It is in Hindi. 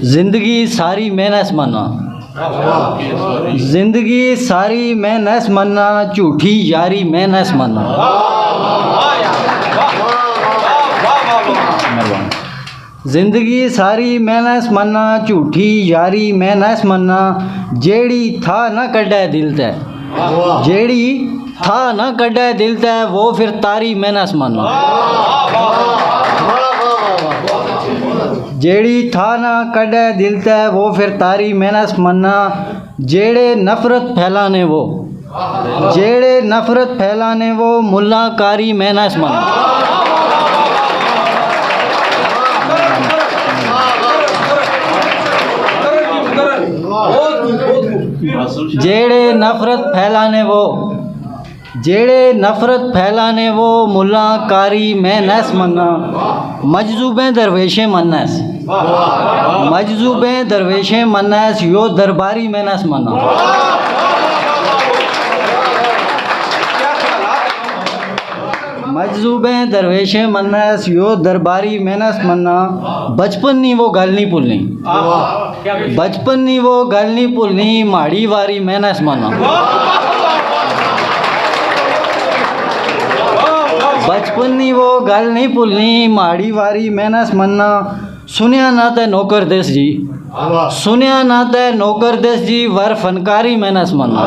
जिंदगी सारी मैं नस मना, जिंदगी सारी मैं नस मना, झूठी यारी मैं नस मना। जिंदगी सारी मैं नस मना, झूठी यारी मैं नस मना। जेड़ी था ना कड्डे दिल ते, जेड़ी था ना कड्डे दिल ते, वो फिर तारी मैं नस मना। जेड़ी था ना कड्डे दिल ते, वो फिर तारी मैं नस मना। जेड़े नफरत फैलाने वो, जेड़े नफरत फैलाने वो, मुल्ला कारी मैं नस मना। जेड़े नफरत फैलाने वो, जेड़े नफरत फैलाने वो, मुल्ला कारी मैं नस मना। मजजूबें दरवेशें मनस, मजजूबें दरवेशें मनस, यो दरबारी मैं नस मना। मजजूबें दरवेशें मनस, यो दरबारी मैं नस मना। बचपन नी वो गल नहीं भुलनी, बचपन नी वो गल नहीं भुलनी, माड़ी वारी मैं नस मना। बचपन नी वो गल नहीं भुलनी, माड़ी वारी मैं नस मना। सुनिया ना ते नौकर देस जी, सुनिया ना ते नौकर देस जी, वर फनकारी मैं नस मना।